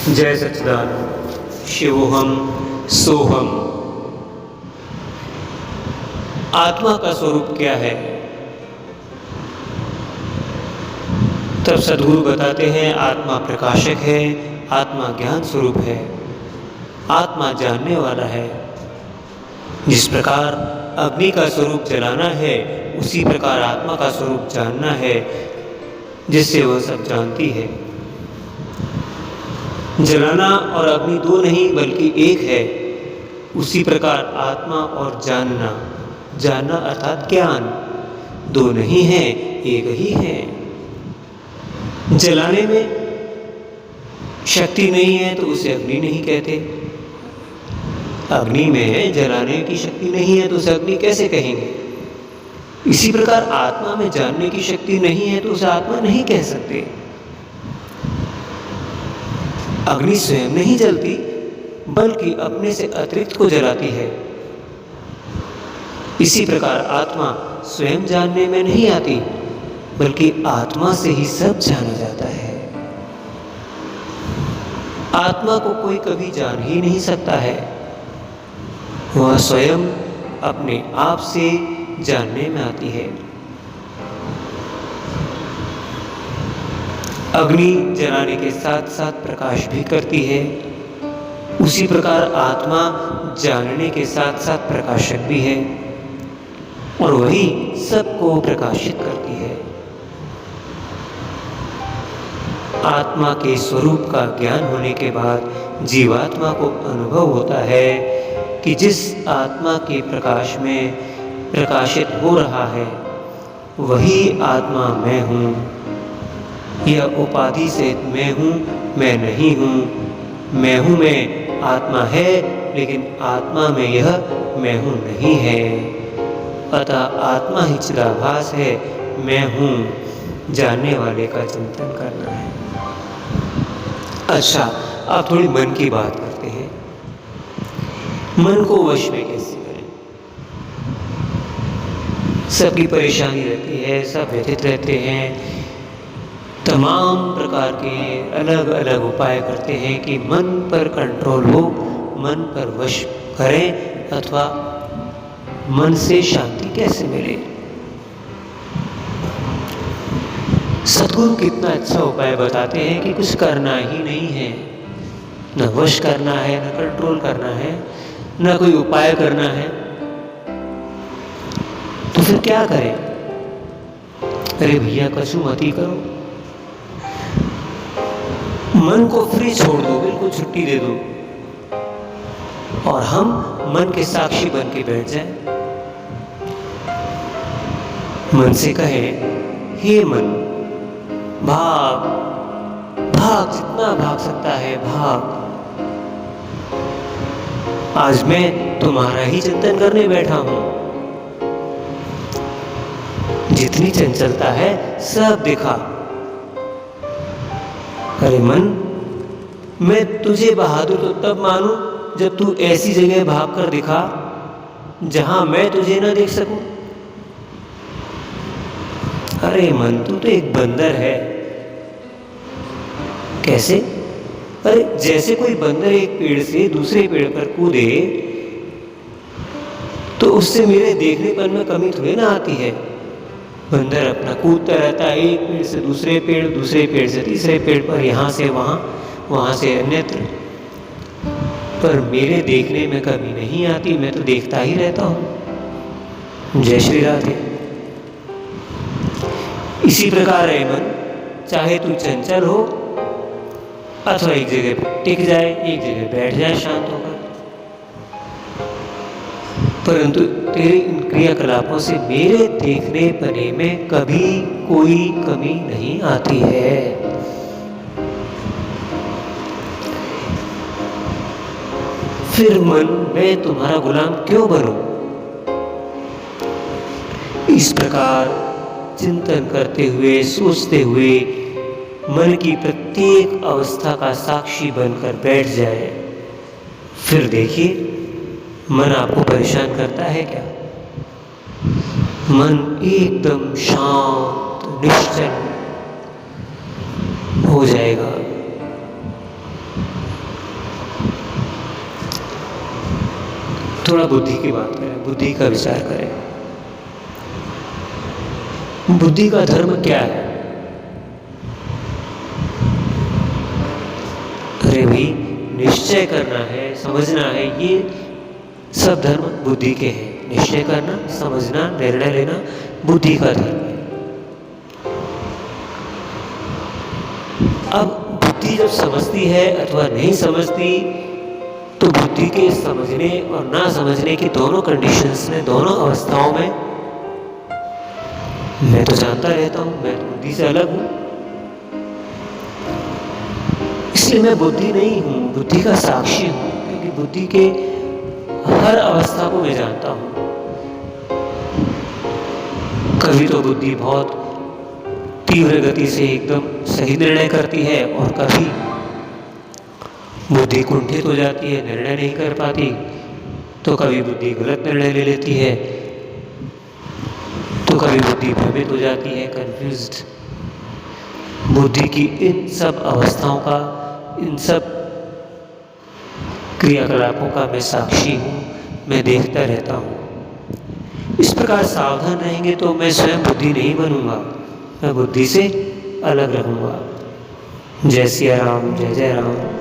जय सच्चिदानंद शिवोहम सोहम। आत्मा का स्वरूप क्या है? तब सद्गुरु बताते हैं आत्मा प्रकाशक है, आत्मा ज्ञान स्वरूप है, आत्मा जानने वाला है। जिस प्रकार अग्नि का स्वरूप जलाना है, उसी प्रकार आत्मा का स्वरूप जानना है, जिससे वह सब जानती है। जलाना और अग्नि दो नहीं बल्कि एक है। उसी प्रकार आत्मा और जानना, जानना अर्थात ज्ञान, दो नहीं है, एक ही है। जलाने में शक्ति नहीं है तो उसे अग्नि नहीं कहते। अग्नि में जलाने की शक्ति नहीं है तो उसे अग्नि कैसे कहेंगे? इसी प्रकार आत्मा में जानने की शक्ति नहीं है तो उसे आत्मा नहीं कह सकते। अग्नि स्वयं नहीं जलती बल्कि अपने से अतिरिक्त को जलाती है। इसी प्रकार आत्मा स्वयं जानने में नहीं आती बल्कि आत्मा से ही सब जाना जाता है। आत्मा को कोई कभी जान ही नहीं सकता है, वह स्वयं अपने आप से जानने में आती है। अग्नि जलाने के साथ साथ प्रकाश भी करती है। उसी प्रकार आत्मा जानने के साथ साथ प्रकाशक भी है और वही सबको प्रकाशित करती है। आत्मा के स्वरूप का ज्ञान होने के बाद जीवात्मा को अनुभव होता है कि जिस आत्मा के प्रकाश में प्रकाशित हो रहा है वही आत्मा मैं हूँ। यह उपाधि से मैं हूँ, मैं नहीं हूँ। मैं हूँ में आत्मा है, लेकिन आत्मा में यह मैं हूँ नहीं है। अतः आत्मा ही चिदाभास है, मैं हूँ जानने वाले का चिंतन करना है। अच्छा, अब थोड़ी मन की बात करते हैं। मन को वश में कैसे करें? सबकी परेशानी रहती है, सब व्यथित रहते हैं, तमाम प्रकार के अलग अलग उपाय करते हैं कि मन पर कंट्रोल हो, मन पर वश करें, अथवा मन से शांति कैसे मिले। सद्गुरु कितना अच्छा उपाय बताते हैं कि कुछ करना ही नहीं है, न वश करना है, न कंट्रोल करना है, न कोई उपाय करना है। तो फिर क्या करें? अरे भैया कछु मत ही करो, मन को फ्री छोड़ दो, बिल्कुल छुट्टी दे दो और हम मन के साक्षी बन के बैठ जाएं। मन से कहें, हे मन भाग भाग, जितना भाग सकता है भाग। आज मैं तुम्हारा ही चिंतन करने बैठा हूं। जितनी चंचलता है सब दिखा। अरे मन, मैं तुझे बहादुर तो तब मानूं जब तू ऐसी जगह भाग कर दिखा जहां मैं तुझे न देख सकूं। अरे मन, तू तो एक बंदर है। कैसे? अरे जैसे कोई बंदर एक पेड़ से दूसरे पेड़ पर कूदे तो उससे मेरे देखनेपन में कमी थोड़ी ना आती है। बंदर अपना कूदता रहता है, एक पेड़ से दूसरे पेड़, दूसरे पेड़ से तीसरे पेड़ पर, यहाँ से वहाँ, वहाँ से अन्यत्र, पर मेरे देखने में कमी नहीं आती, मैं तो देखता ही रहता हूँ। जय श्री राधे। इसी प्रकार है मन, चाहे तू चंचल हो अथवा एक जगह टिक जाए, एक जगह बैठ जाए शांत होकर, परंतु तेरे इन क्रियाकलापों से मेरे देखने पने में कभी कोई कमी नहीं आती है। फिर मन, मैं तुम्हारा गुलाम क्यों बनूं? इस प्रकार चिंतन करते हुए, सोचते हुए मन की प्रत्येक अवस्था का साक्षी बनकर बैठ जाए। फिर देखिए मन आपको परेशान करता है क्या? मन एकदम शांत निश्चल हो जाएगा। थोड़ा बुद्धि की बात करें, बुद्धि का विचार करें। बुद्धि का धर्म क्या है? अरे भाई, निश्चय करना है, समझना है, ये सब धर्म बुद्धि के हैं। निश्चय करना, समझना, निर्णय लेना बुद्धि का धर्म है। अब बुद्धि जब समझती है अथवा नहीं समझती, तो बुद्धि के समझने और ना समझने की दोनों कंडीशंस में, दोनों अवस्थाओं में मैं तो जानता रहता हूँ, मैं बुद्धि से अलग हूँ। इसलिए मैं बुद्धि नहीं हूँ, बुद्धि का साक्षी हूँ, क्योंकि बुद्धि के हर अवस्था को मैं जानता हूँ। कभी तो बुद्धि बहुत तीव्र गति से एकदम सही निर्णय करती है, और कभी बुद्धि कुंठित हो जाती है, निर्णय नहीं कर पाती, तो कभी बुद्धि गलत निर्णय ले लेती है, तो कभी बुद्धि भ्रमित हो जाती है, कंफ्यूज्ड। बुद्धि की इन सब अवस्थाओं का, इन सब क्रियाकलापों का मैं साक्षी हूँ, मैं देखता रहता हूँ। इस प्रकार सावधान रहेंगे तो मैं स्वयं बुद्धि नहीं बनूंगा, मैं बुद्धि से अलग रहूंगा। जय सिया राम, जय जय राम।